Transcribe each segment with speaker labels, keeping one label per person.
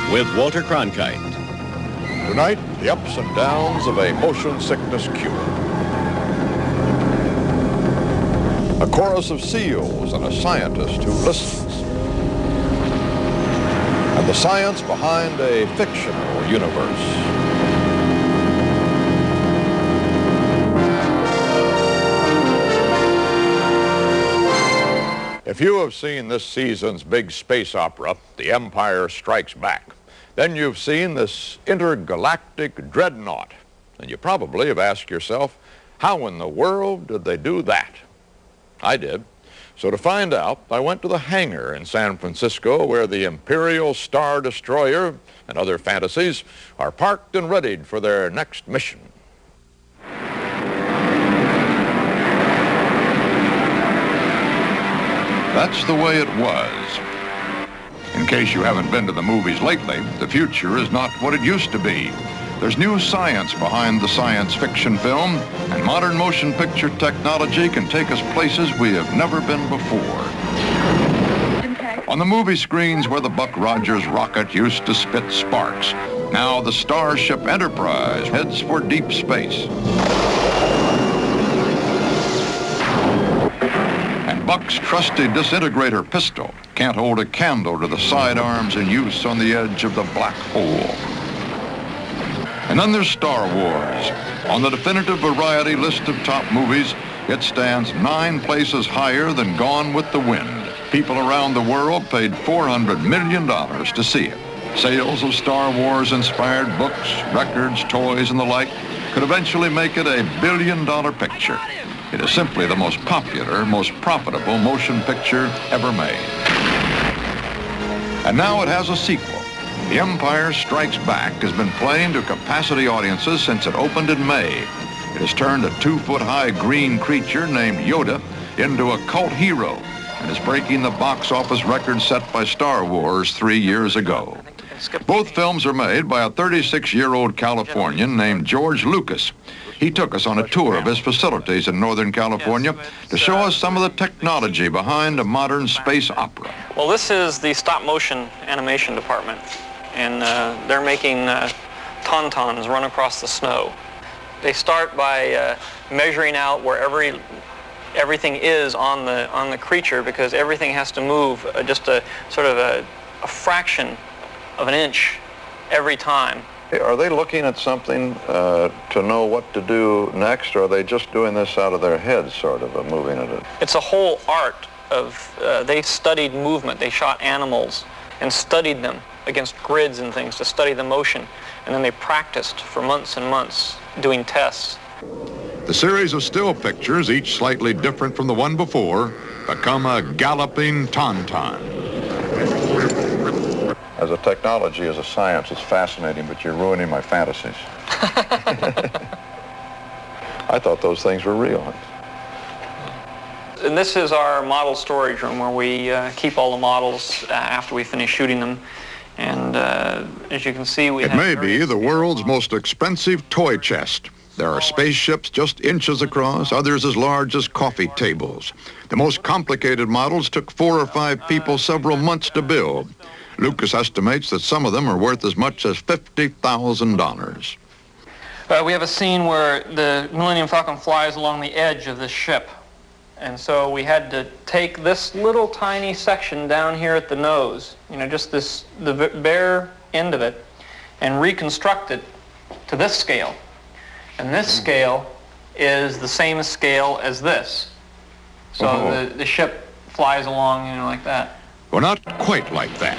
Speaker 1: With Walter Cronkite.
Speaker 2: Tonight, the ups and downs of a motion sickness cure. A chorus of SEALs and a scientist who listens. And the science behind a fictional universe. If you have seen this season's big space opera, The Empire Strikes Back, then you've seen this intergalactic dreadnought. And you probably have asked yourself, how in the world did they do that? I did. So to find out, I went to the hangar in San Francisco where the Imperial Star Destroyer and other fantasies are parked and readied for their next mission. That's the way it was. In case you haven't been to the movies lately, the future is not what it used to be. There's new science behind the science fiction film, and modern motion picture technology can take us places we have never been before. Okay. On the movie screens where the Buck Rogers rocket used to spit sparks, now the Starship Enterprise heads for deep space. Buck's trusty disintegrator pistol can't hold a candle to the sidearms in use on the edge of the black hole. And then there's Star Wars. On the definitive variety list of top movies, it stands 9 places higher than Gone with the Wind. People around the world paid $400 million to see it. Sales of Star Wars-inspired books, records, toys, and the like could eventually make it a billion-dollar picture. It is simply the most popular, most profitable motion picture ever made. And now it has a sequel. The Empire Strikes Back has been playing to capacity audiences since it opened in May. It has turned a 2-foot-high green creature named Yoda into a cult hero and is breaking the box office record set by Star Wars 3 years ago. Both films are made by a 36-year-old Californian named George Lucas. He took us on a tour of his facilities in Northern California to show us some of the technology behind a modern space opera.
Speaker 3: Well, this is the stop-motion animation department, and they're making tauntauns run across the snow. They start by measuring out where everything is on the creature, because everything has to move just a sort of a fraction of an inch every time.
Speaker 2: Are they looking at something to know what to do next, or are they just doing this out of their heads, sort of, moving it?
Speaker 3: It's a whole art of, they studied movement. They shot animals and studied them against grids and things to study the motion. And then they practiced for months and months doing tests.
Speaker 2: The series of still pictures, each slightly different from the one before, become a galloping tauntaun. As a technology, as a science, it's fascinating, but you're ruining my fantasies. I thought those things were real.
Speaker 3: And this is our model storage room where we keep all the models after we finish shooting them. And as you can see, we have...
Speaker 2: It may be the world's most expensive toy chest. There are spaceships just inches across, others as large as coffee tables. The most complicated models took 4 or 5 people several months to build. Lucas estimates that some of them are worth as much as $50,000.
Speaker 3: We have a scene where the Millennium Falcon flies along the edge of this ship. And so we had to take this little tiny section down here at the nose, just the bare end of it, and reconstruct it to this scale. And this scale is the same scale as this. So the ship flies along, like that.
Speaker 2: Well, not quite like that.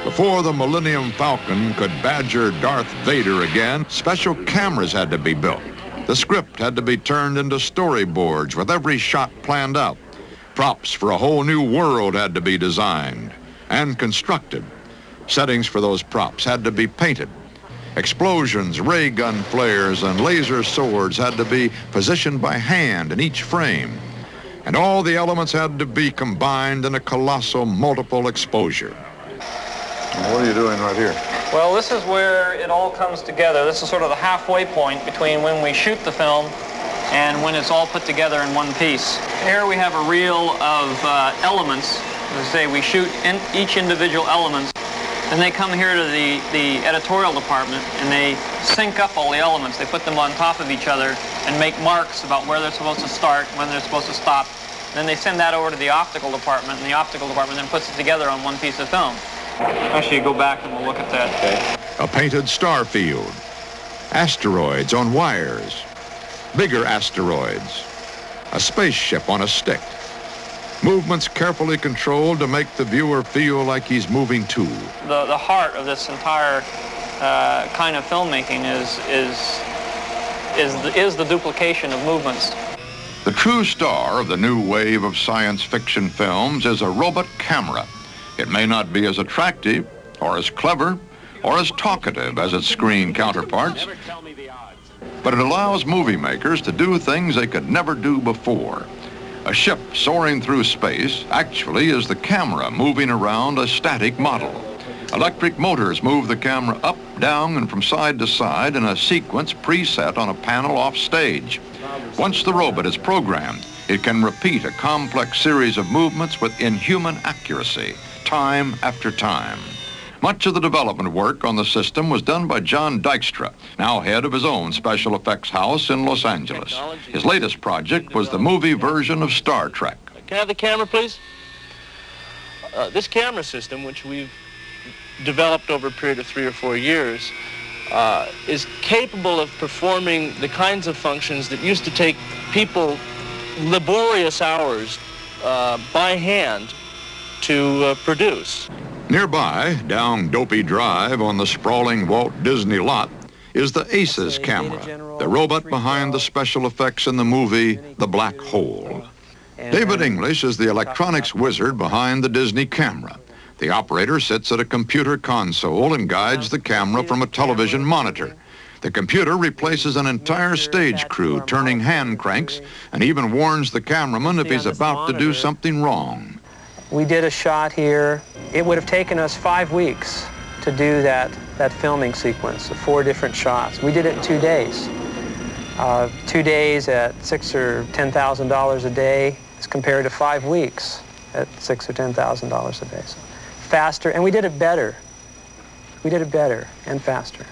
Speaker 2: Before the Millennium Falcon could badger Darth Vader again, special cameras had to be built. The script had to be turned into storyboards with every shot planned out. Props for a whole new world had to be designed. and constructed. Settings for those props had to be painted. Explosions, ray gun flares, and laser swords had to be positioned by hand in each frame. And all the elements had to be combined in a colossal multiple exposure. What are you doing right here?
Speaker 3: Well, this is where it all comes together. This is sort of the halfway point between when we shoot the film and when it's all put together in one piece. Here we have a reel of elements. As I say, we shoot each individual element. Then they come here to the editorial department and they sync up all the elements. They put them on top of each other and make marks about where they're supposed to start, when they're supposed to stop. Then they send that over to the optical department, and the optical department then puts it together on one piece of film. Actually, go back and we'll look at that. Okay.
Speaker 2: A painted star field, asteroids on wires, bigger asteroids, a spaceship on a stick. Movements carefully controlled to make the viewer feel like he's moving too.
Speaker 3: The heart of this entire kind of filmmaking is the duplication of movements.
Speaker 2: The true star of the new wave of science fiction films is a robot camera. It may not be as attractive, or as clever, or as talkative as its screen counterparts, but it allows movie makers to do things they could never do before. A ship soaring through space actually is the camera moving around a static model. Electric motors move the camera up, down, and from side to side in a sequence preset on a panel off stage. Once the robot is programmed, it can repeat a complex series of movements with inhuman accuracy, time after time. Much of the development work on the system was done by John Dykstra, now head of his own special effects house in Los Angeles. His latest project was the movie version of Star Trek.
Speaker 4: Can I have the camera, please? This camera system, which we've developed over a period of 3 or 4 years, is capable of performing the kinds of functions that used to take people laborious hours by hand to produce.
Speaker 2: Nearby, down Dopey Drive on the sprawling Walt Disney lot, is the ACES camera, the robot behind the special effects in the movie The Black Hole. David English is the electronics wizard behind the Disney camera. The operator sits at a computer console and guides the camera from a television monitor. The computer replaces an entire stage crew turning hand cranks and even warns the cameraman if he's about to do something wrong.
Speaker 5: We did a shot here. It would have taken us 5 weeks to do that filming sequence of 4 different shots. We did it in 2 days. 2 days at $6,000 or $10,000 a day is compared to 5 weeks at $6,000 or $10,000 a day. So faster, and we did it better. We did it better and faster.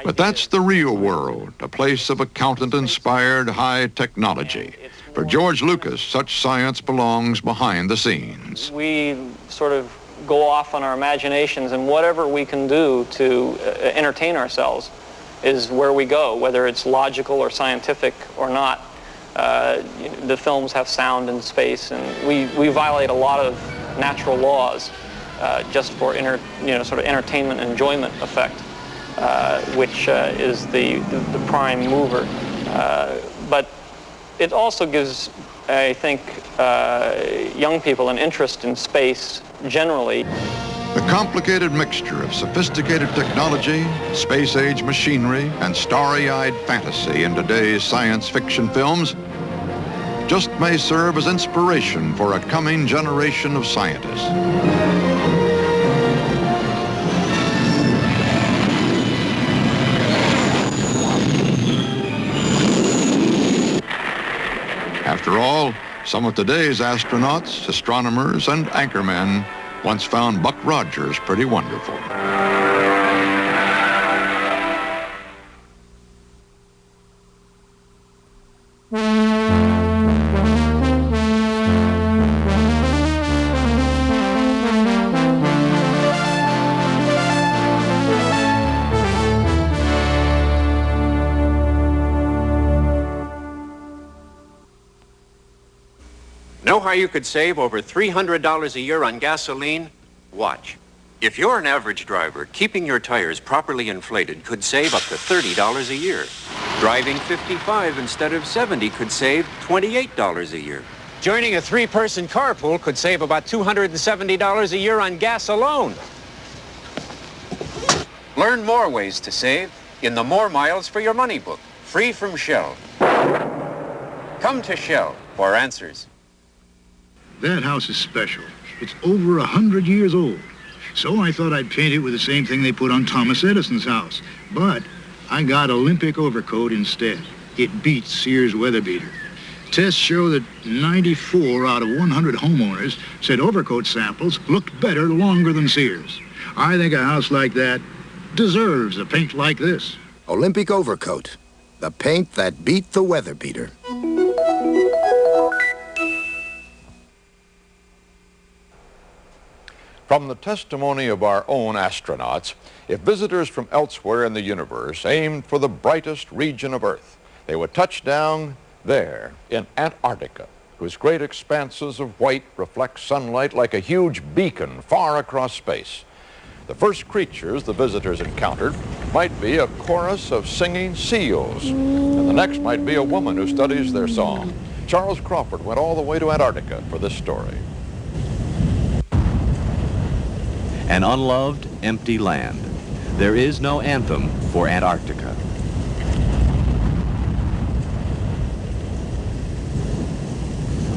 Speaker 2: But that's the real world, a place of accountant-inspired high technology. For George Lucas, such science belongs behind the scenes.
Speaker 3: We sort of go off on our imaginations, and whatever we can do to entertain ourselves is where we go, whether it's logical or scientific or not. The films have sound and space, and we violate a lot of natural laws just for sort of entertainment and enjoyment effect, which is the prime mover. But it also gives, I think, young people an interest in space generally.
Speaker 2: The complicated mixture of sophisticated technology, space-age machinery, and starry-eyed fantasy in today's science fiction films just may serve as inspiration for a coming generation of scientists. After all, some of today's astronauts, astronomers, and anchormen once found Buck Rogers pretty wonderful.
Speaker 6: Know how you could save over $300 a year on gasoline? Watch. If you're an average driver, keeping your tires properly inflated could save up to $30 a year. Driving 55 instead of 70 could save $28 a year. Joining a three-person carpool could save about $270 a year on gas alone. Learn more ways to save in the More Miles for Your Money book, free from Shell. Come to Shell for answers.
Speaker 7: That house is special. It's over 100 years old. So I thought I'd paint it with the same thing they put on Thomas Edison's house. But I got Olympic overcoat instead. It beats Sears weather beater. Tests show that 94 out of 100 homeowners said overcoat samples looked better longer than Sears. I think a house like that deserves a paint like this.
Speaker 8: Olympic overcoat, the paint that beat the weather beater.
Speaker 2: From the testimony of our own astronauts, if visitors from elsewhere in the universe aimed for the brightest region of Earth, they would touch down there in Antarctica, whose great expanses of white reflect sunlight like a huge beacon far across space. The first creatures the visitors encountered might be a chorus of singing seals, and the next might be a woman who studies their song. Charles Crawford went all the way to Antarctica for this story.
Speaker 9: An unloved, empty land. There is no anthem for Antarctica.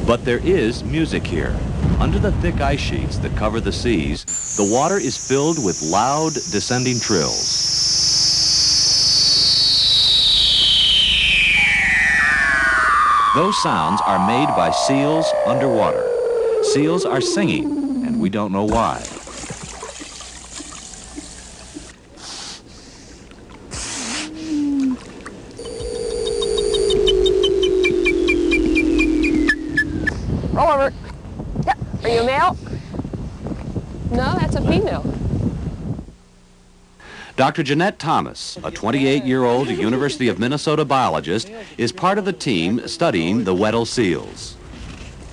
Speaker 9: But there is music here. Under the thick ice sheets that cover the seas, the water is filled with loud, descending trills. Those sounds are made by seals underwater. Seals are singing, and we don't know why.
Speaker 10: Roll over. Yep. Are you a male? No, that's a female.
Speaker 9: Dr. Jeanette Thomas, a 28-year-old University of Minnesota biologist, is part of the team studying the Weddell seals.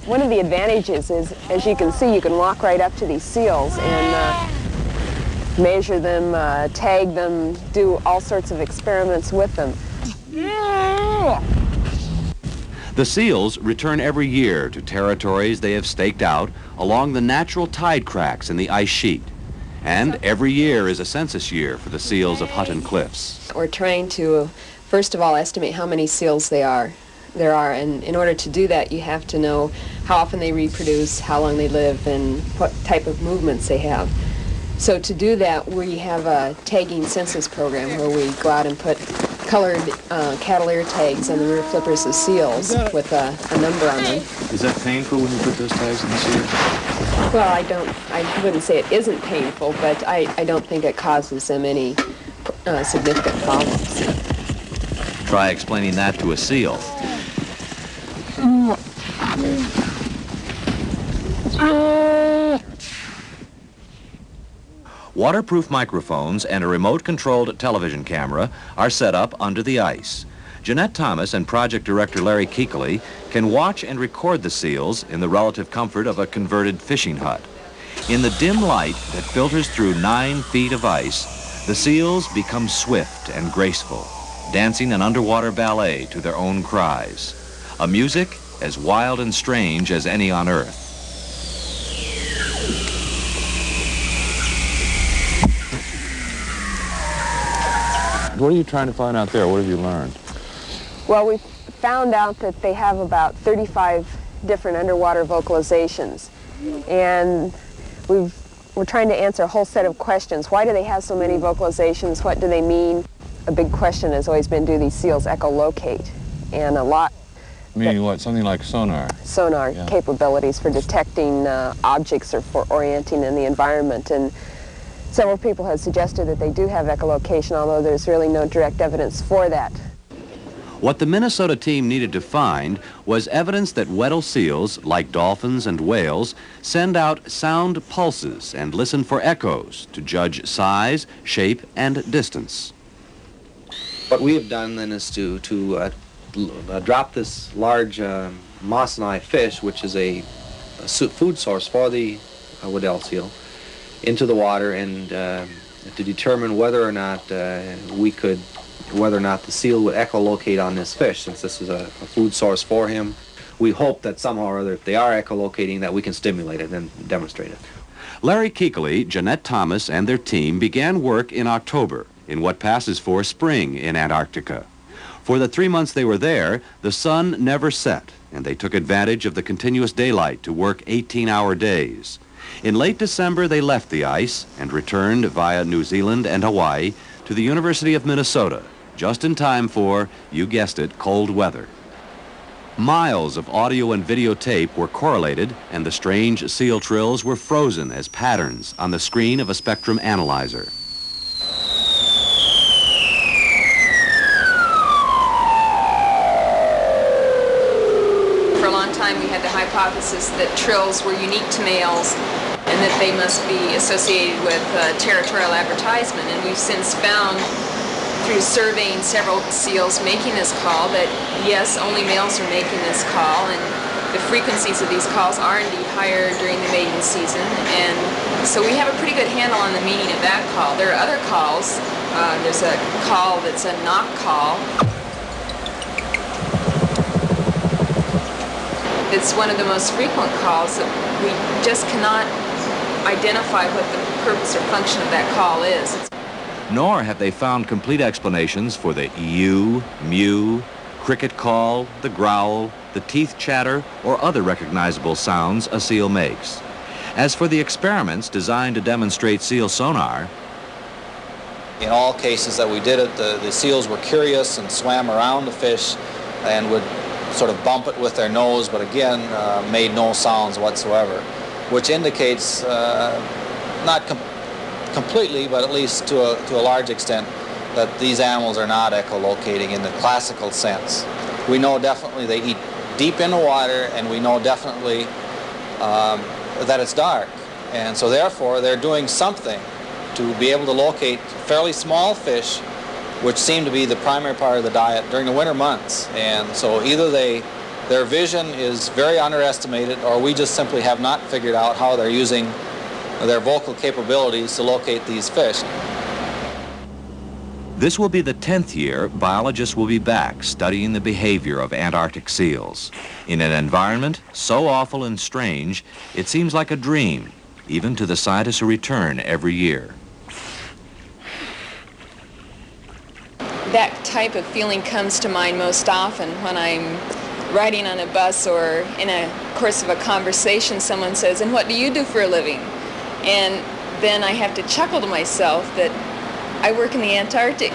Speaker 10: One of the advantages is, as you can see, you can walk right up to these seals and measure them, tag them, do all sorts of experiments with them.
Speaker 9: The seals return every year to territories they have staked out along the natural tide cracks in the ice sheet. And every year is a census year for the seals of Hutton Cliffs.
Speaker 10: We're trying to, first of all, estimate how many seals there are. And in order to do that, you have to know how often they reproduce, how long they live, and what type of movements they have. So to do that, we have a tagging census program where we go out and put colored cattle ear tags on the rear flippers of seals with a number on them.
Speaker 9: Is that painful when you put those tags in the seal?
Speaker 10: Well, I wouldn't say it isn't painful, but I don't think it causes them any significant problems.
Speaker 9: Try explaining that to a seal. Waterproof microphones and a remote-controlled television camera are set up under the ice. Jeanette Thomas and project director Larry Keekley can watch and record the seals in the relative comfort of a converted fishing hut. In the dim light that filters through 9 feet of ice, the seals become swift and graceful, dancing an underwater ballet to their own cries. A music as wild and strange as any on Earth.
Speaker 11: What are you trying to find out there? What have you learned?
Speaker 10: Well, we found out that they have about 35 different underwater vocalizations. And we're trying to answer a whole set of questions. Why do they have so many vocalizations? What do they mean? A big question has always been, do these seals echolocate? And a lot...
Speaker 11: Meaning what? Something like sonar?
Speaker 10: Sonar capabilities for detecting objects or for orienting in the environment. And several people have suggested that they do have echolocation, although there's really no direct evidence for that.
Speaker 9: What the Minnesota team needed to find was evidence that Weddell seals, like dolphins and whales, send out sound pulses and listen for echoes to judge size, shape, and distance.
Speaker 12: What we have done then is to drop this large mossini fish, which is a food source for the Weddell seal, into the water and to determine whether or not whether or not the seal would echolocate on this fish, since this is a food source for him. we hope that somehow or other, if they are echolocating, that we can stimulate it and demonstrate it.
Speaker 9: Larry Keekley, Jeanette Thomas, and their team began work in October in what passes for spring in Antarctica. For the 3 months they were there, the sun never set, and they took advantage of the continuous daylight to work 18-hour days. In late December, they left the ice and returned via New Zealand and Hawaii to the University of Minnesota, just in time for, you guessed it, cold weather. Miles of audio and videotape were correlated, and the strange seal trills were frozen as patterns on the screen of a spectrum analyzer.
Speaker 10: For a long time, we had the hypothesis that trills were unique to males and that they must be associated with territorial advertisement. And we've since found, through surveying several seals making this call, that yes, only males are making this call, and the frequencies of these calls are indeed higher during the mating season. And so we have a pretty good handle on the meaning of that call. There are other calls. There's a call that's a knock call. It's one of the most frequent calls that we just cannot identify what the purpose or function of that call is.
Speaker 9: Nor have they found complete explanations for the ew, mew, cricket call, the growl, the teeth chatter, or other recognizable sounds a seal makes. As for the experiments designed to demonstrate seal sonar,
Speaker 13: in all cases that we did it, the seals were curious and swam around the fish and would sort of bump it with their nose, but again, made no sounds whatsoever, which indicates, not completely, but at least to a large extent, that these animals are not echolocating in the classical sense. We know definitely they eat deep in the water, and we know definitely that it's dark. And so therefore, they're doing something to be able to locate fairly small fish, which seem to be the primary part of the diet during the winter months. And so either their vision is very underestimated, or we just simply have not figured out how they're using their vocal capabilities to locate these fish.
Speaker 9: this will be the 10th year biologists will be back studying the behavior of Antarctic seals. In an environment so awful and strange, it seems like a dream, even to the scientists who return every year.
Speaker 10: That type of feeling comes to mind most often when I'm riding on a bus or in a course of a conversation. Someone says, "And what do you do for a living?" And then I have to chuckle to myself that I work in the Antarctic.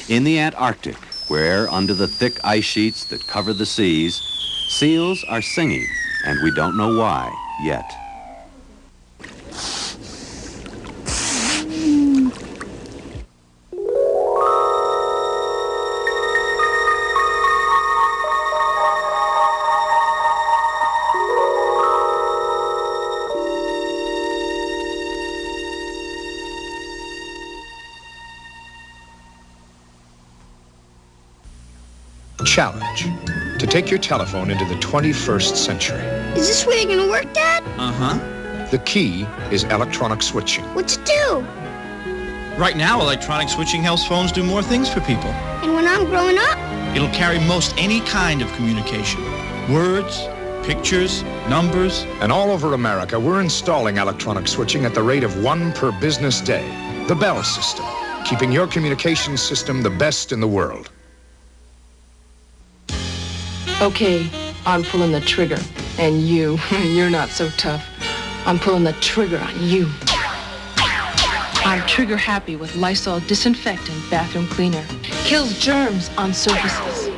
Speaker 9: In the Antarctic, where under the thick ice sheets that cover the seas, seals are singing, and we don't know why yet.
Speaker 14: Challenge. To take your telephone into the 21st century.
Speaker 15: Is this really gonna work, Dad?
Speaker 14: Uh-huh. The key is electronic switching.
Speaker 15: What's it do?
Speaker 16: Right now, electronic switching helps phones do more things for people.
Speaker 15: And when I'm growing up?
Speaker 16: It'll carry most any kind of communication. Words, pictures, numbers.
Speaker 14: And all over America, we're installing electronic switching at the rate of 1 per business day. The Bell system, keeping your communications system the best in the world.
Speaker 17: Okay, I'm pulling the trigger. And you're not so tough. I'm pulling the trigger on you. I'm trigger happy with Lysol disinfectant bathroom cleaner. Kills germs on surfaces.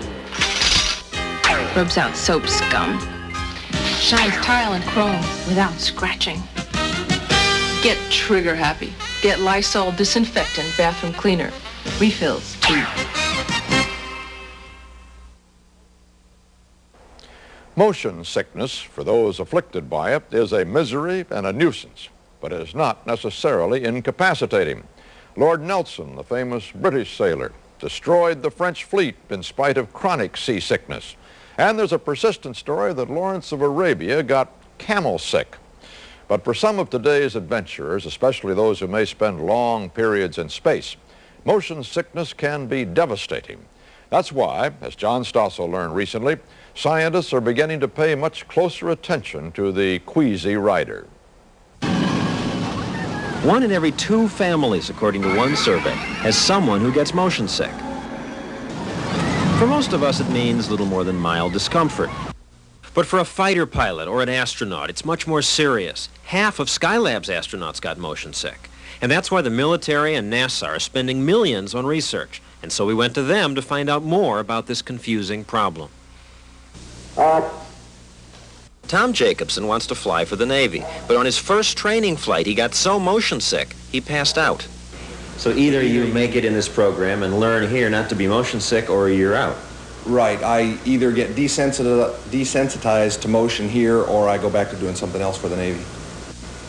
Speaker 17: Rubs out soap scum. Shines tile and chrome without scratching. Get trigger happy. Get Lysol disinfectant bathroom cleaner. Refills too.
Speaker 2: Motion sickness, for those afflicted by it, is a misery and a nuisance, but it is not necessarily incapacitating. Lord Nelson, the famous British sailor, destroyed the French fleet in spite of chronic seasickness. And there's a persistent story that Lawrence of Arabia got camel sick. But for some of today's adventurers, especially those who may spend long periods in space, motion sickness can be devastating. That's why, as John Stossel learned recently, scientists are beginning to pay much closer attention to the queasy rider.
Speaker 18: 1 in every 2 families, according to one survey, has someone who gets motion sick. For most of us, it means little more than mild discomfort. But for a fighter pilot or an astronaut, it's much more serious. Half of Skylab's astronauts got motion sick. And that's why the military and NASA are spending millions on research. And so we went to them to find out more about this confusing problem. Tom Jacobson wants to fly for the Navy, but on his first training flight, he got so motion sick, he passed out. So either you make it in this program and learn here not to be motion sick, or you're out.
Speaker 19: Right. I either get desensitized to motion here, or I go back to doing something else for the Navy.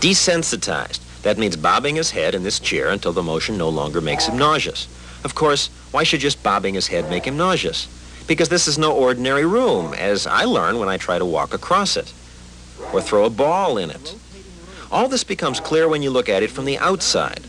Speaker 18: Desensitized. That means bobbing his head in this chair until the motion no longer makes him nauseous. Of course, why should just bobbing his head make him nauseous? Because this is no ordinary room, as I learn when I try to walk across it, or throw a ball in it. All this becomes clear when you look at it from the outside.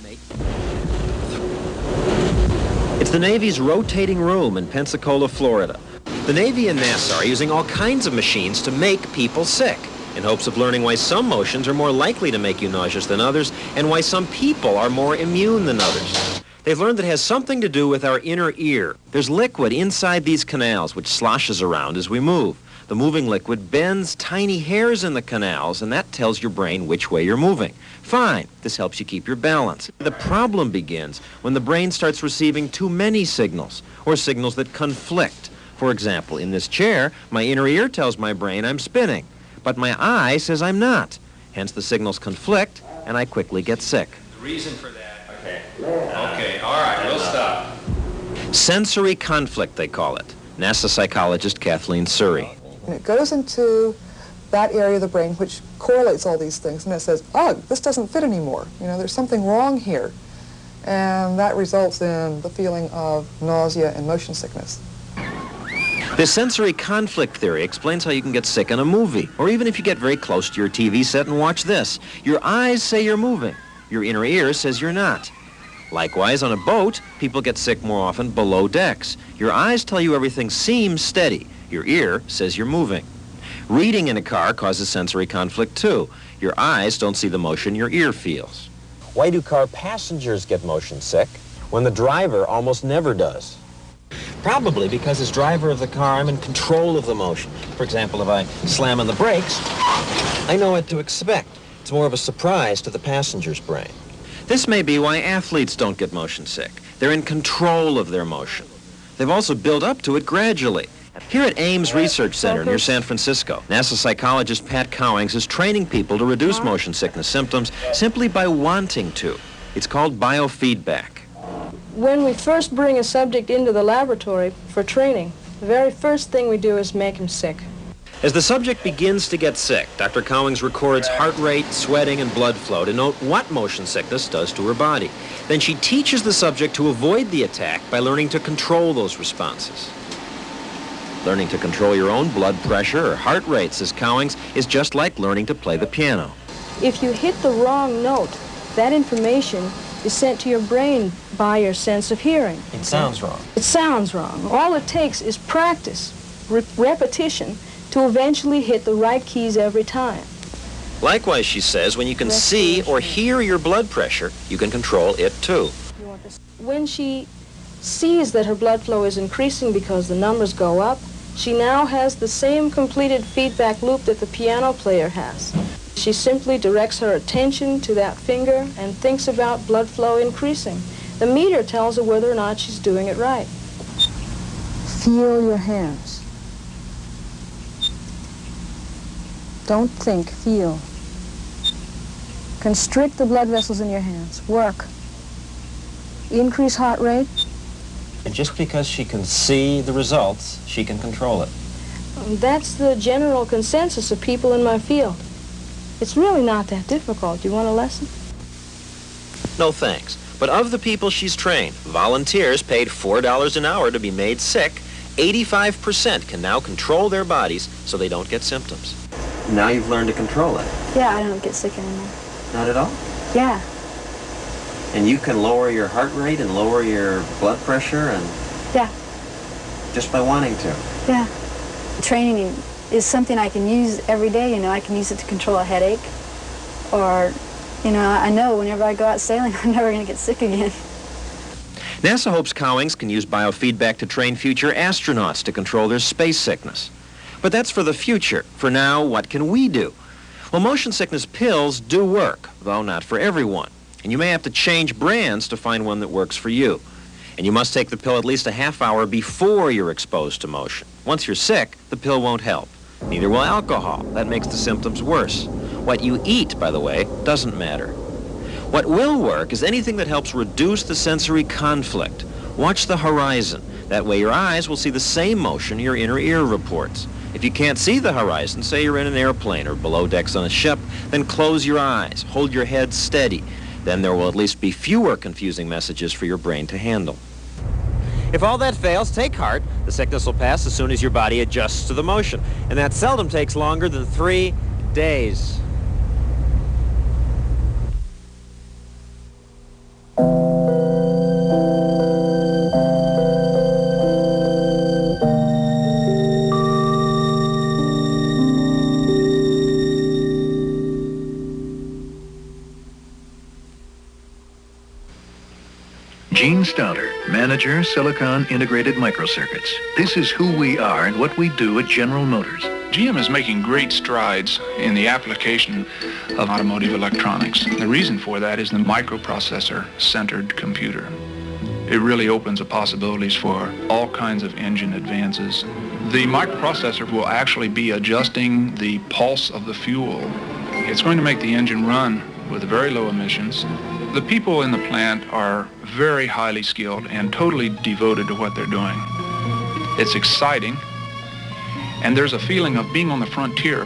Speaker 18: It's the Navy's rotating room in Pensacola, Florida. The Navy and NASA are using all kinds of machines to make people sick, in hopes of learning why some motions are more likely to make you nauseous than others, and why some people are more immune than others. They've learned that it has something to do with our inner ear. There's liquid inside these canals which sloshes around as we move. The moving liquid bends tiny hairs in the canals, and that tells your brain which way you're moving. Fine, this helps you keep your balance. The problem begins when the brain starts receiving too many signals, or signals that conflict. For example, in this chair, my inner ear tells my brain I'm spinning, but my eye says I'm not. Hence the signals conflict, and I quickly get sick.
Speaker 20: The reason for that, okay, all right, we'll stop.
Speaker 18: Sensory conflict, they call it. NASA psychologist Kathleen Surrey.
Speaker 21: And it goes into that area of the brain which correlates all these things, and it says, ugh, this doesn't fit anymore. You know, there's something wrong here. And that results in the feeling of nausea and motion sickness.
Speaker 18: This sensory conflict theory explains how you can get sick in a movie, or even if you get very close to your TV set and watch this. Your eyes say you're moving. Your inner ear says you're not. Likewise, on a boat, people get sick more often below decks. Your eyes tell you everything seems steady. Your ear says you're moving. Reading in a car causes sensory conflict too. Your eyes don't see the motion your ear feels. Why do car passengers get motion sick when the driver almost never does? Probably because as driver of the car, I'm in control of the motion. For example, if I slam on the brakes, I know what to expect. It's more of a surprise to the passenger's brain. This may be why athletes don't get motion sick. They're in control of their motion. They've also built up to it gradually. Here at Ames Research Center near San Francisco, NASA psychologist Pat Cowings is training people to reduce motion sickness symptoms simply by wanting to. It's called biofeedback.
Speaker 22: When we first bring a subject into the laboratory for training, the very first thing we do is make him sick.
Speaker 18: As the subject begins to get sick, Dr. Cowings records heart rate, sweating, and blood flow to note what motion sickness does to her body. Then she teaches the subject to avoid the attack by learning to control those responses. Learning to control your own blood pressure or heart rate, says Cowings, is just like learning to play the piano.
Speaker 22: If you hit the wrong note, that information is sent to your brain by your sense of hearing.
Speaker 18: It sounds wrong.
Speaker 22: It sounds wrong. All it takes is practice, repetition, to eventually hit the right keys every time.
Speaker 18: Likewise, she says, when you can see or hear your blood pressure, you can control it too.
Speaker 22: When she sees that her blood flow is increasing because the numbers go up, she now has the same completed feedback loop that the piano player has. She simply directs her attention to that finger and thinks about blood flow increasing. The meter tells her whether or not she's doing it right. Feel your hands. Don't think, feel. Constrict the blood vessels in your hands. Work. Increase heart rate.
Speaker 18: And just because she can see the results, she can control it.
Speaker 22: That's the general consensus of people in my field. It's really not that difficult. You want a lesson?
Speaker 18: No thanks. But of the people she's trained, volunteers paid $4 an hour to be made sick, 85% can now control their bodies so they don't get symptoms. Now you've learned to control it.
Speaker 22: Yeah, I don't get sick anymore.
Speaker 18: Not at all?
Speaker 22: Yeah.
Speaker 18: And you can lower your heart rate and lower your blood pressure and...
Speaker 22: Yeah.
Speaker 18: Just by wanting to?
Speaker 22: Yeah.
Speaker 1: training is something I can use every day. You know, I can use it to control a headache, or, you know, I know whenever I go out sailing, I'm never going to get sick again.
Speaker 18: NASA hopes Cowings can use biofeedback to train future astronauts to control their space sickness. But that's for the future. For now, what can we do? Well, motion sickness pills do work, though not for everyone. And you may have to change brands to find one that works for you. And you must take the pill at least a half hour before you're exposed to motion. Once you're sick, the pill won't help. Neither will alcohol. That makes the symptoms worse. What you eat, by the way, doesn't matter. What will work is anything that helps reduce the sensory conflict. Watch the horizon. That way your eyes will see the same motion your inner ear reports. If you can't see the horizon, say you're in an airplane or below decks on a ship, then close your eyes, hold your head steady. Then there will at least be fewer confusing messages for your brain to handle. If all that fails, take heart. The sickness will pass as soon as your body adjusts to the motion. And that seldom takes longer than 3 days.
Speaker 4: Gene Stouter, Manager, Silicon Integrated Microcircuits. This is who we are and what we do at General Motors.
Speaker 23: GM is making great strides in the application of automotive electronics. The reason for that is the microprocessor-centered computer. It really opens the possibilities for all kinds of engine advances. The microprocessor will actually be adjusting the pulse of the fuel. It's going to make the engine run with very low emissions. The people in the plant are very highly skilled and totally devoted to what they're doing. It's exciting, and there's a feeling of being on the frontier.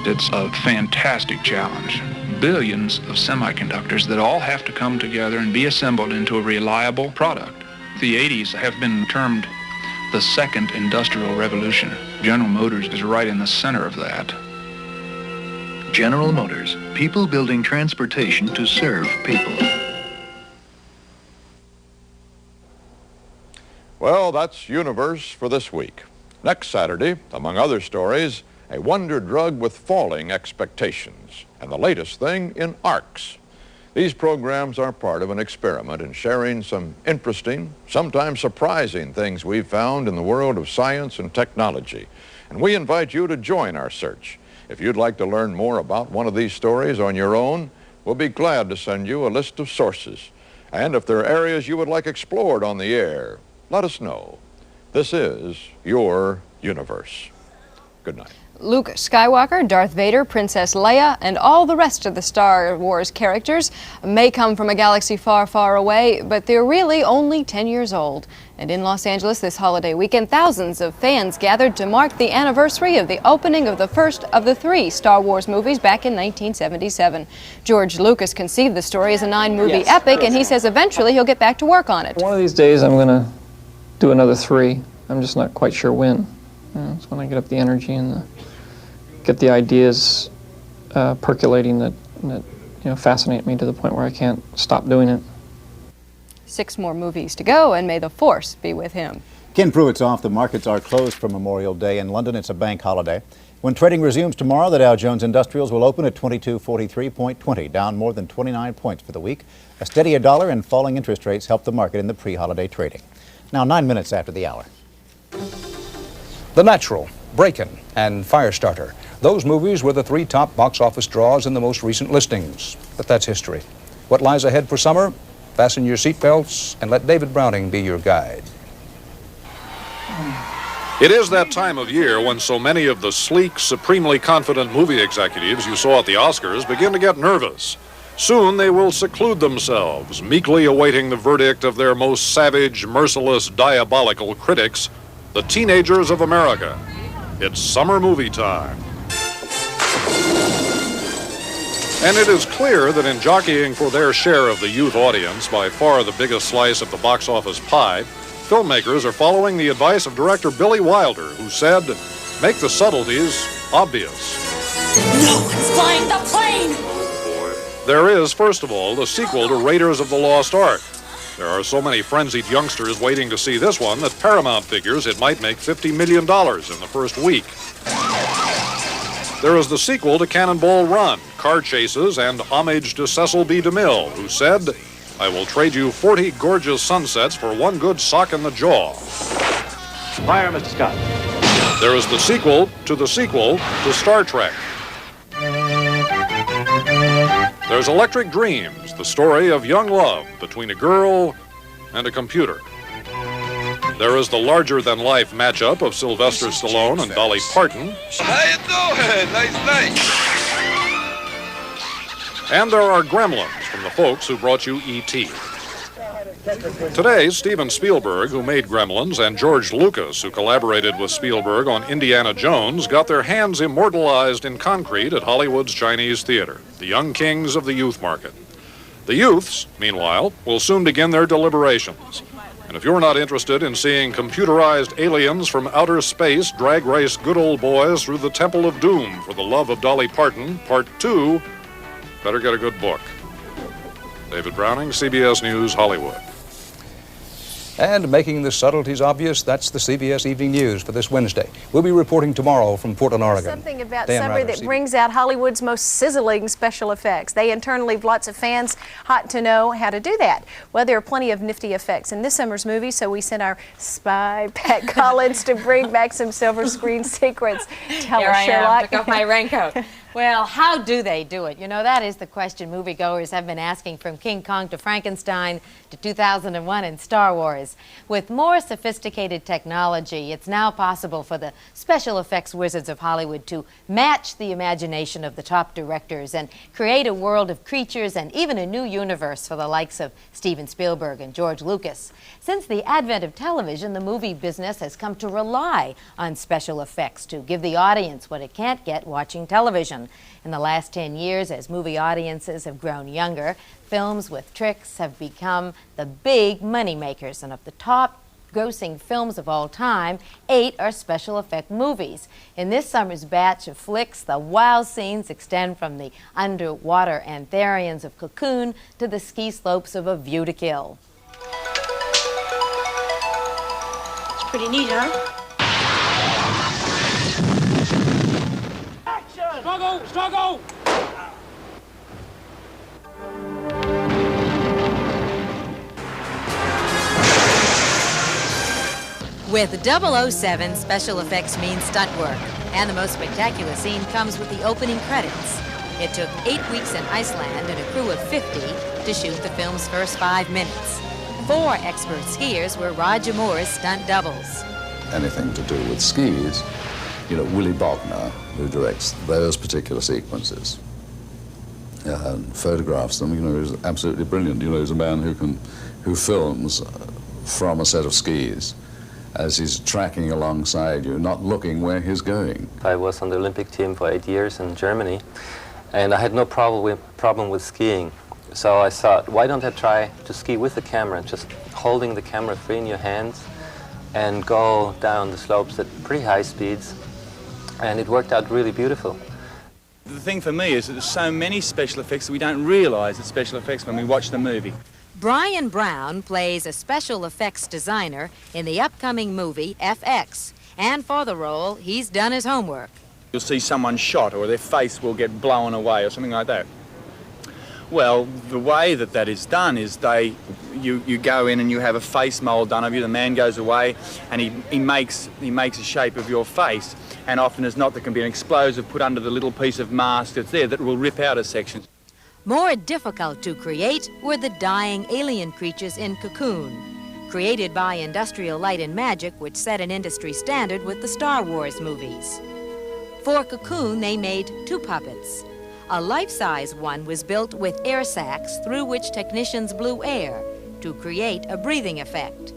Speaker 23: It's a fantastic challenge. Billions of semiconductors that all have to come together and be assembled into a reliable product. The 80s have been termed the second industrial revolution. General Motors is right in the center of that.
Speaker 4: General Motors, people building transportation to serve people.
Speaker 24: Well, that's Universe for this week. Next Saturday, among other stories, a wonder drug with falling expectations, and the latest thing in arcs. These programs are part of an experiment in sharing some interesting, sometimes surprising things we've found in the world of science and technology. And we invite you to join our search. If you'd like to learn more about one of these stories on your own, we'll be glad to send you a list of sources. And if there are areas you would like explored on the air, let us know. This is your Universe. Good night.
Speaker 4: Luke Skywalker, Darth Vader, Princess Leia, and all the rest of the Star Wars characters may come from a galaxy far, far away, but they're really only 10 years old. And in Los Angeles this holiday weekend, thousands of fans gathered to mark the anniversary of the opening of the first of the 3 Star Wars movies back in 1977. George Lucas conceived the story as a 9-movie epic, and he says eventually he'll get back to work on it.
Speaker 25: One of these days I'm going to do another 3. I'm just not quite sure when. It's when I get up the energy and get the ideas percolating that fascinate me to the point where I can't stop doing it.
Speaker 4: 6 more movies to go, and may the Force be with him.
Speaker 26: Ken Pruitt's off. The markets are closed for Memorial Day. In London, it's a bank holiday. When trading resumes tomorrow, the Dow Jones Industrials will open at 2243.20, down more than 29 points for the week. A steadier dollar and falling interest rates help the market in the pre-holiday trading. Now, 9 minutes after the hour.
Speaker 27: The Natural, Breakin', and Firestarter. Those movies were the 3 top box office draws in the most recent listings. But that's history. What lies ahead for summer? Fasten your seatbelts and let David Browning be your guide.
Speaker 28: It is that time of year when so many of the sleek, supremely confident movie executives you saw at the Oscars begin to get nervous. Soon they will seclude themselves, meekly awaiting the verdict of their most savage, merciless, diabolical critics, the teenagers of America. It's summer movie time. And it is clear that in jockeying for their share of the youth audience, by far the biggest slice of the box office pie, filmmakers are following the advice of director Billy Wilder, who said, make the subtleties obvious.
Speaker 29: No one's flying the plane!
Speaker 28: There is, first of all, the sequel to Raiders of the Lost Ark. There are so many frenzied youngsters waiting to see this one that Paramount figures it might make $50 million in the first week. There is the sequel to Cannonball Run, car chases, and homage to Cecil B. DeMille, who said, "I will trade you 40 gorgeous sunsets for one good sock in the jaw."
Speaker 3: Fire, Mr. Scott.
Speaker 28: There is the sequel to Star Trek. There's Electric Dreams, the story of young love between a girl and a computer. There is the larger-than-life matchup of Sylvester Stallone and Dolly Parton.
Speaker 5: How you doing? Nice night.
Speaker 28: And there are Gremlins from the folks who brought you E.T. Today, Steven Spielberg, who made Gremlins, and George Lucas, who collaborated with Spielberg on Indiana Jones, got their hands immortalized in concrete at Hollywood's Chinese Theater, the young kings of the youth market. The youths, meanwhile, will soon begin their deliberations. And if you're not interested in seeing computerized aliens from outer space drag race good old boys through the Temple of Doom for the love of Dolly Parton, Part 2, better get a good book. David Browning, CBS News, Hollywood.
Speaker 27: And making the subtleties obvious, that's the CBS Evening News for this Wednesday. We'll be reporting tomorrow from Portland, Oregon.
Speaker 6: Something about
Speaker 27: Dan
Speaker 6: summer
Speaker 27: Rather,
Speaker 6: that
Speaker 27: CBS.
Speaker 6: brings out Hollywood's most sizzling special effects. They in turn leave lots of fans hot to know how to do that. Well, there are plenty of nifty effects in this summer's movie, so we sent our spy, Pat Collins, to bring back some silver screen secrets. Tell us, Sherlock.
Speaker 7: Took off my raincoat. Well, how do they do it? You know, that is the question moviegoers have been asking from King Kong to Frankenstein to 2001 and Star Wars. With more sophisticated technology, it's now possible for the special effects wizards of Hollywood to match the imagination of the top directors and create a world of creatures and even a new universe for the likes of Steven Spielberg and George Lucas. Since the advent of television, the movie business has come to rely on special effects to give the audience what it can't get watching television. In the last 10 years, as movie audiences have grown younger, films with tricks have become the big money makers. And of the top grossing films of all time, 8 are special effect movies. In this summer's batch of flicks, the wild scenes extend from the underwater anthurians of Cocoon to the ski slopes of A View to Kill.
Speaker 15: It's pretty neat, huh?
Speaker 3: Struggle! Struggle!
Speaker 7: With 007, special effects means stunt work, and the most spectacular scene comes with the opening credits. It took 8 weeks in Iceland and a crew of 50 to shoot the film's first 5 minutes. 4 expert skiers were Roger Moore's stunt doubles.
Speaker 8: Anything to do with skis, you know, Willy Bogner, who directs those particular sequences, photographs them, you know, is absolutely brilliant. You know, he's a man who films from a set of skis as he's tracking alongside you, not looking where he's going.
Speaker 10: I was on the Olympic team for 8 years in Germany, and I had no problem with skiing. So I thought, why don't I try to ski with the camera, just holding the camera free in your hands and go down the slopes at pretty high speeds. And it worked out really beautiful.
Speaker 3: The thing for me is that there's so many special effects that we don't realize it's special effects when we watch the movie.
Speaker 7: Brian Brown plays a special effects designer in the upcoming movie FX. And for the role, he's done his homework.
Speaker 3: You'll see someone shot or their face will get blown away or something like that. Well, the way that is done is you go in and you have a face mold done of you. The man goes away and he makes a shape of your face. And often as not, there can be an explosive put under the little piece of mask that's there that will rip out a section.
Speaker 7: More difficult to create were the dying alien creatures in Cocoon, created by Industrial Light and Magic, which set an industry standard with the Star Wars movies. For Cocoon, they made 2 puppets. A life-size one was built with air sacs through which technicians blew air to create a breathing effect.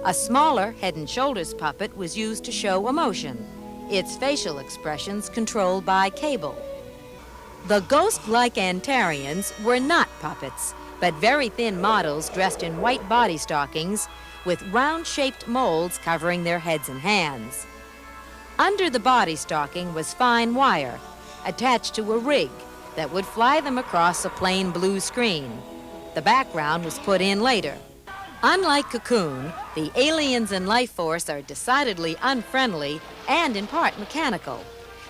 Speaker 7: A smaller Head and Shoulders puppet was used to show emotion, its facial expressions controlled by cable. The ghost-like Antarians were not puppets, but very thin models dressed in white body stockings with round-shaped molds covering their heads and hands. Under the body stocking was fine wire attached to a rig that would fly them across a plain blue screen. The background was put in later. Unlike Cocoon, the aliens in Life Force are decidedly unfriendly and in part mechanical.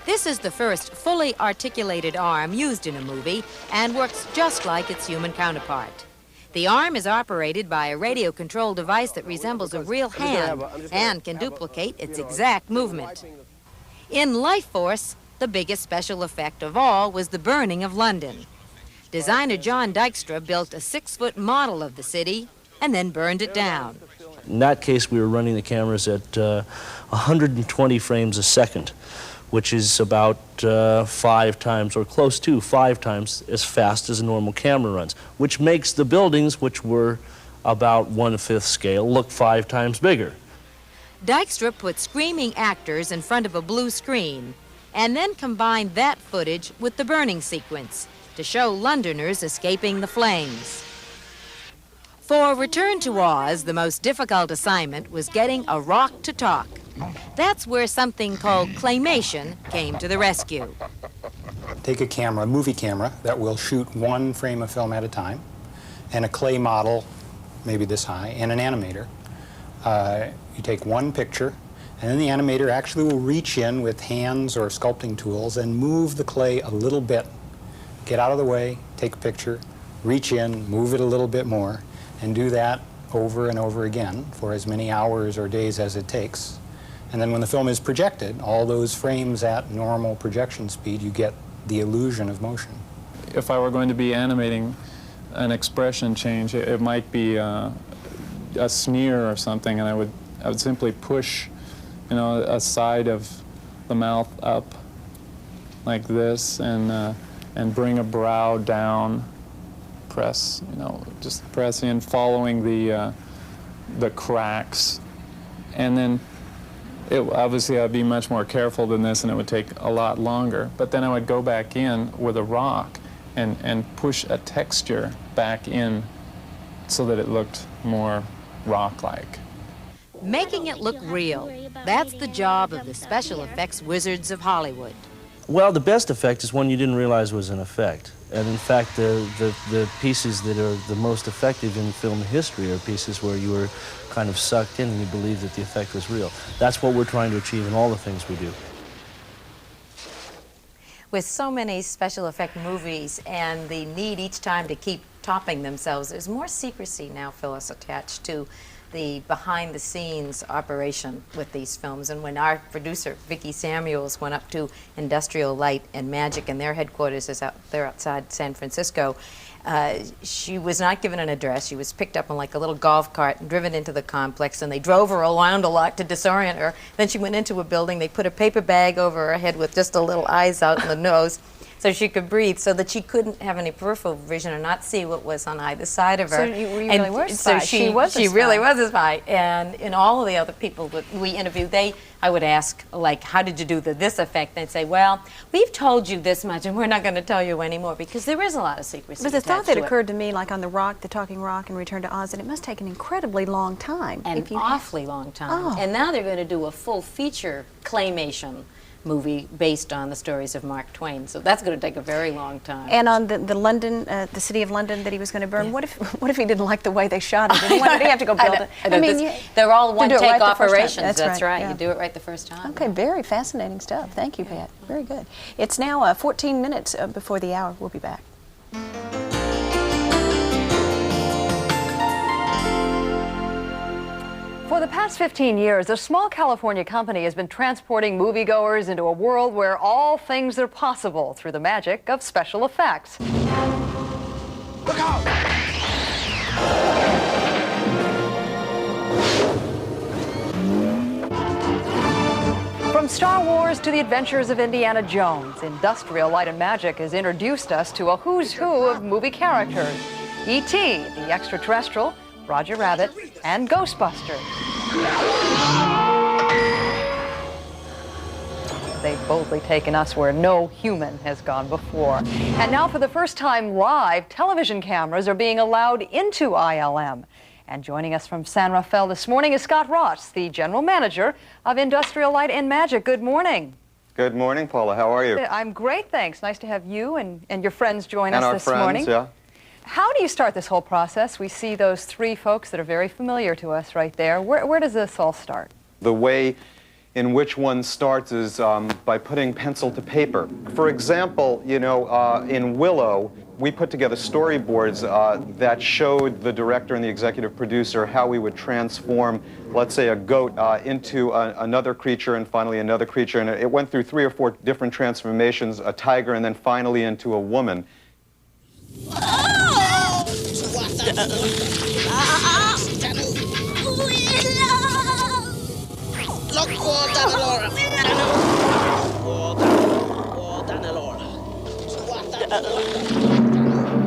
Speaker 7: This is the first fully articulated arm used in a movie and works just like its human counterpart. The arm is operated by a radio control device that resembles a real hand and can duplicate its exact movement. In Life Force, the biggest special effect of all was the burning of London. Designer John Dykstra built a 6-foot model of the city and then burned it down.
Speaker 2: In that case, we were running the cameras at 120 frames a second, which is about 5 times, or close to 5 times, as fast as a normal camera runs, which makes the buildings, which were about 1/5 scale, look 5 times bigger.
Speaker 7: Dykstra put screaming actors in front of a blue screen and then combined that footage with the burning sequence to show Londoners escaping the flames. For Return to Oz, the most difficult assignment was getting a rock to talk. That's where something called claymation came to the rescue.
Speaker 9: Take a camera, a movie camera, that will shoot 1 frame of film at a time, and a clay model, maybe this high, and an animator. You take 1 picture, and then the animator actually will reach in with hands or sculpting tools and move the clay a little bit. Get out of the way, take a picture, reach in, move it a little bit more, and do that over and over again for as many hours or days as it takes. And then when the film is projected, all those frames at normal projection speed, you get the illusion of motion.
Speaker 25: If I were going to be animating an expression change, it might be a sneer or something, and I would simply push, a side of the mouth up like this, and bring a brow down. Press, just press in, following the cracks, and then obviously I'd be much more careful than this, and it would take a lot longer. But then I would go back in with a rock and push a texture back in so that it looked more rock-like.
Speaker 7: Making it look real, that's the job of the special effects wizards of Hollywood.
Speaker 2: Well, the best effect is one you didn't realize was an effect. And in fact, the pieces that are the most effective in film history are pieces where you were kind of sucked in and you believed that the effect was real. That's what we're trying to achieve in all the things we do.
Speaker 7: With so many special effect movies and the need each time to keep topping themselves, there's more secrecy now, Phyllis, attached to the behind-the-scenes operation with these films. And when our producer, Vicki Samuels, went up to Industrial Light and Magic, and their headquarters is out there outside San Francisco, she was not given an address. She was picked up on like a little golf cart and driven into the complex, and they drove her around a lot to disorient her. Then she went into a building. They put a paper bag over her head with just a little eyes out in the nose, so she could breathe, so that she couldn't have any peripheral vision or not see what was on either side of her.
Speaker 6: So you really were a spy.
Speaker 7: So she really was a spy. And in all of the other people that we interviewed, I would ask, like, how did you do this effect? They'd say, well, we've told you this much, and we're not going to tell you anymore, because there is a lot of secrecy.
Speaker 6: But the thought that occurred to me, like on The Talking Rock and Return to Oz, and it must take an incredibly long time.
Speaker 7: An awfully long time.
Speaker 6: Oh.
Speaker 7: And now they're going to do a full feature claymation movie based on the stories of Mark Twain. So that's going to take a very long time.
Speaker 6: And on the London, the city of London that he was going to burn, what if he didn't like the way they shot it? Did he have to go build it?
Speaker 7: I mean, they're all one-take operations.
Speaker 6: That's right.
Speaker 7: Yeah. You do it right the first time.
Speaker 6: Okay, very fascinating stuff. Thank you, Pat. Very good. It's now 14 minutes before the hour. We'll be back.
Speaker 11: For the past 15 years, a small California company has been transporting moviegoers into a world where all things are possible through the magic of special effects.
Speaker 5: Look out!
Speaker 11: From Star Wars to the adventures of Indiana Jones, Industrial Light and Magic has introduced us to a who's who of movie characters. E.T., the extraterrestrial, Roger Rabbit, and Ghostbusters. They've boldly taken us where no human has gone before. And now for the first time live, television cameras are being allowed into ILM. And joining us from San Rafael this morning is Scott Ross, the general manager of Industrial Light and Magic. Good morning.
Speaker 12: Good morning, Paula. How are you?
Speaker 11: I'm great, thanks. Nice to have you and your friends join us this morning.
Speaker 12: Yeah.
Speaker 11: how do you start this whole process? We see those three folks that are very familiar to us right there. Where does this all start?
Speaker 12: The way in which one starts is by putting pencil to paper. For example, you know, in Willow, we put together storyboards that showed the director and the executive producer how we would transform, let's say, a goat into another creature and finally another creature. And it went through 3 or 4 different transformations, a tiger and then finally into a woman.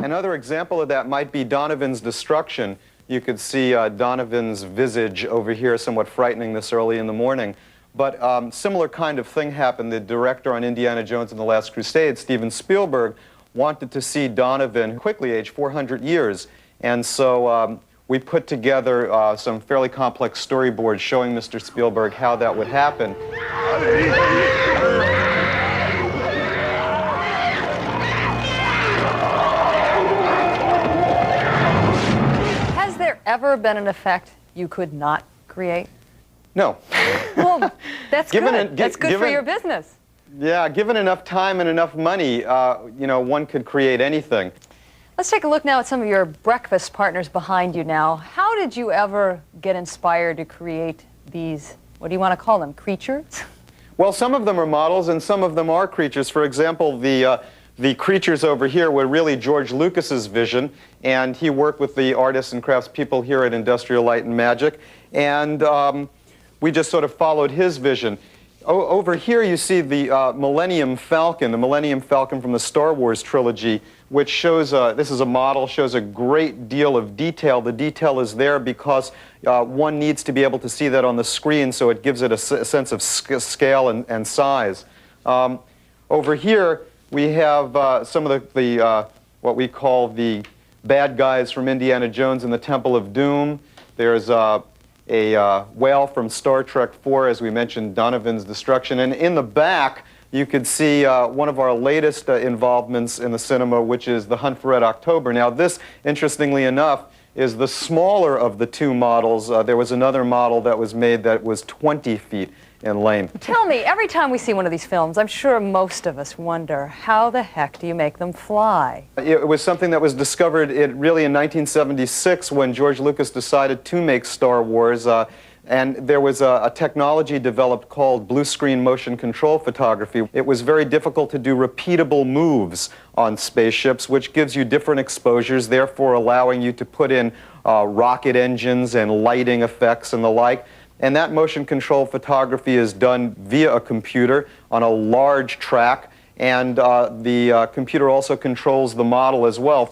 Speaker 12: Another example of that might be Donovan's destruction. You could see Donovan's visage over here, somewhat frightening this early in the morning. But similar kind of thing happened. The director on Indiana Jones and the Last Crusade, Steven Spielberg, wanted to see Donovan quickly age 400 years. And so we put together some fairly complex storyboards showing Mr. Spielberg how that would happen.
Speaker 11: Has there ever been an effect you could not create?
Speaker 12: No.
Speaker 11: Well, that's good. That's good for your business.
Speaker 12: Yeah, given enough time and enough money, you know, one could create anything.
Speaker 11: Let's take a look now at some of your breakfast partners behind you now. How did you ever get inspired to create these, what do you want to call them, creatures?
Speaker 12: Well, some of them are models and some of them are creatures. For example, the creatures over here were really George Lucas's vision, and he worked with the artists and craftspeople here at Industrial Light and Magic, and we just sort of followed his vision. Over here you see the Millennium Falcon from the Star Wars trilogy, which shows, this is a model, shows a great deal of detail. The detail is there because one needs to be able to see that on the screen, so it gives it a sense of scale and size. Over here we have some of the what we call the bad guys from Indiana Jones and the Temple of Doom. There's a whale from Star Trek IV, as we mentioned, Donovan's destruction. And in the back, you could see one of our latest involvements in the cinema, which is The Hunt for Red October. Now, this, interestingly enough, is the smaller of the two models. There was another model that was made that was 20 feet in length.
Speaker 11: Tell me, every time we see one of these films, I'm sure most of us wonder, how the heck do you make them fly?
Speaker 12: It was something that was discovered really in 1976 when George Lucas decided to make Star Wars. And there was a technology developed called blue screen motion control photography. It was very difficult to do repeatable moves on spaceships, which gives you different exposures, therefore allowing you to put in rocket engines and lighting effects and the like. And that motion control photography is done via a computer on a large track, and the computer also controls the model as well.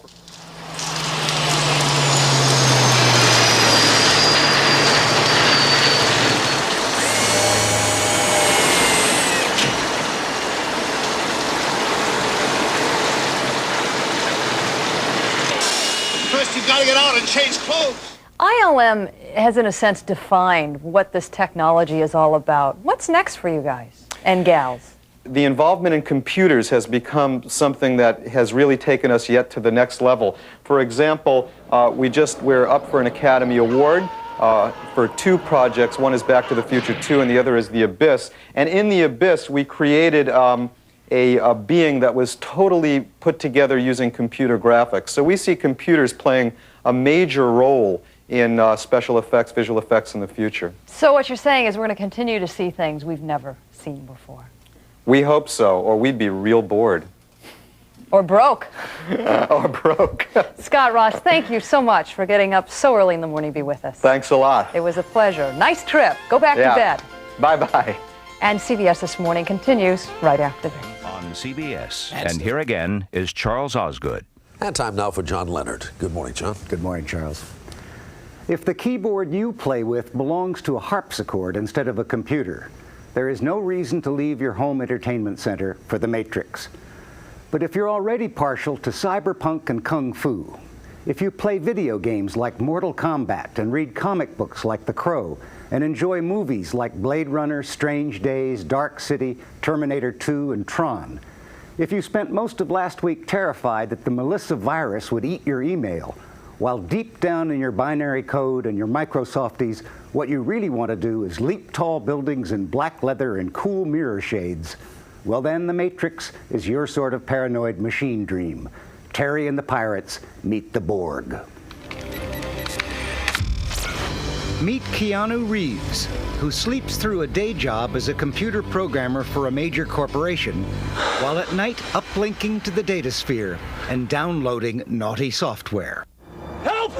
Speaker 5: First, you've got to get out and change clothes.
Speaker 11: ILM has, in a sense, defined what this technology is all about. What's next for you guys and gals?
Speaker 12: The involvement in computers has become something that has really taken us yet to the next level. For example, we're up for an Academy Award for 2 projects. One is Back to the Future 2 and the other is The Abyss. And in The Abyss, we created a being that was totally put together using computer graphics. So we see computers playing a major role in special effects, visual effects in the future.
Speaker 11: So what you're saying is we're going to continue to see things we've never seen before.
Speaker 12: We hope so, or we'd be real bored.
Speaker 11: Or broke.
Speaker 12: Or broke.
Speaker 11: Scott Ross, thank you so much for getting up so early in the morning to be with us.
Speaker 12: Thanks a lot.
Speaker 11: It was a pleasure. Nice trip. Go back to bed.
Speaker 12: Bye-bye.
Speaker 11: And CBS This Morning continues right after this.
Speaker 13: On CBS. And here again is Charles Osgood.
Speaker 14: And time now for John Leonard. Good morning, John.
Speaker 16: Good morning, Charles. If the keyboard you play with belongs to a harpsichord instead of a computer, there is no reason to leave your home entertainment center for The Matrix. But if you're already partial to cyberpunk and kung fu, if you play video games like Mortal Kombat and read comic books like The Crow, and enjoy movies like Blade Runner, Strange Days, Dark City, Terminator 2, and Tron, If you spent most of last week terrified that the Melissa virus would eat your email, while deep down in your binary code and your Microsofties, what you really want to do is leap tall buildings in black leather and cool mirror shades, well then The Matrix is your sort of paranoid machine dream. Terry and the Pirates meet the Borg. Meet Keanu Reeves, who sleeps through a day job as a computer programmer for a major corporation, while at night uplinking to the datasphere and downloading naughty software.
Speaker 5: Help!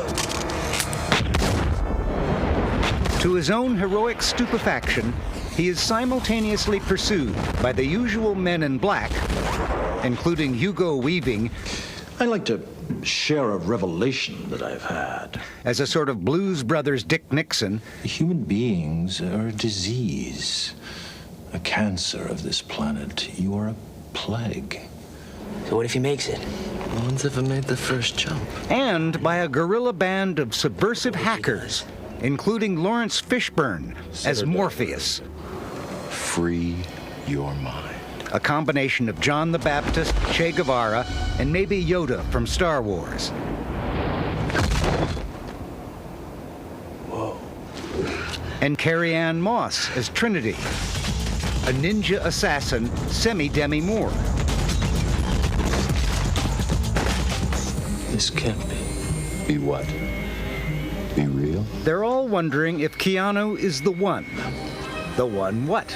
Speaker 16: To his own heroic stupefaction, he is simultaneously pursued by the usual men in black, including Hugo Weaving.
Speaker 1: I'd like to share a revelation that I've had.
Speaker 16: As a sort of Blues Brothers Dick Nixon.
Speaker 1: Human beings are a disease, a cancer of this planet. You are a plague.
Speaker 17: So what if he makes it? No one's ever made the first jump.
Speaker 16: And by a guerrilla band of subversive hackers, including Lawrence Fishburne as Morpheus.
Speaker 1: Free your mind.
Speaker 16: A combination of John the Baptist, Che Guevara, and maybe Yoda from Star Wars.
Speaker 1: Whoa.
Speaker 16: And Carrie-Anne Moss as Trinity, a ninja assassin, semi-Demi Moore.
Speaker 1: This can't be. Be what? Be real?
Speaker 16: They're all wondering if Keanu is the one. The one what?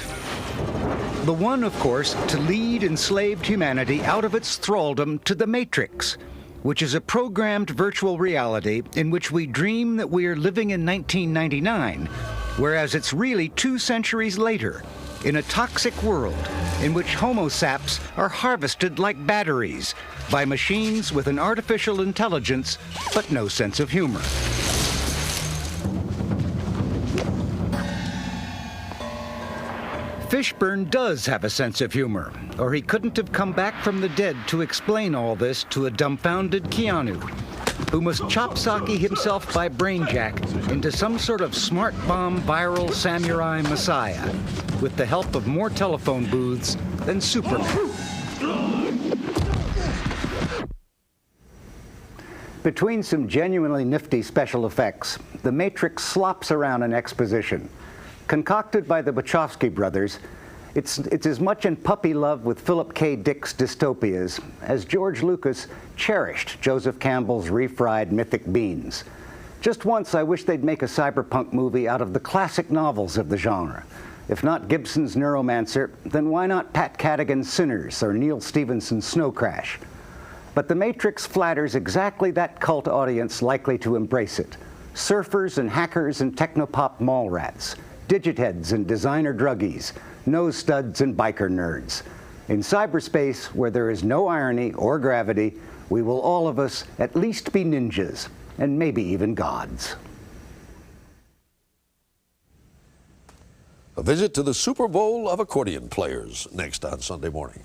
Speaker 16: The one, of course, to lead enslaved humanity out of its thraldom to the Matrix, which is a programmed virtual reality in which we dream that we are living in 1999, whereas it's really 2 centuries later, in a toxic world in which Homo saps are harvested like batteries by machines with an artificial intelligence but no sense of humor. Fishburne does have a sense of humor, or he couldn't have come back from the dead to explain all this to a dumbfounded Keanu, who must chop Saki himself by brainjack into some sort of smart bomb viral samurai messiah, with the help of more telephone booths than Superman. Between some genuinely nifty special effects, The Matrix slops around in exposition. Concocted by the Wachowski brothers, it's as much in puppy love with Philip K. Dick's dystopias as George Lucas cherished Joseph Campbell's refried mythic beans. Just once, I wish they'd make a cyberpunk movie out of the classic novels of the genre. If not Gibson's Neuromancer, then why not Pat Cadigan's Sinners or Neil Stephenson's Snow Crash? But The Matrix flatters exactly that cult audience likely to embrace it. Surfers and hackers and technopop mall rats. Digitheads and designer druggies, nose studs and biker nerds. In cyberspace, where there is no irony or gravity, we will all of us at least be ninjas, and maybe even gods.
Speaker 14: A visit to the Super Bowl of accordion players next on Sunday Morning.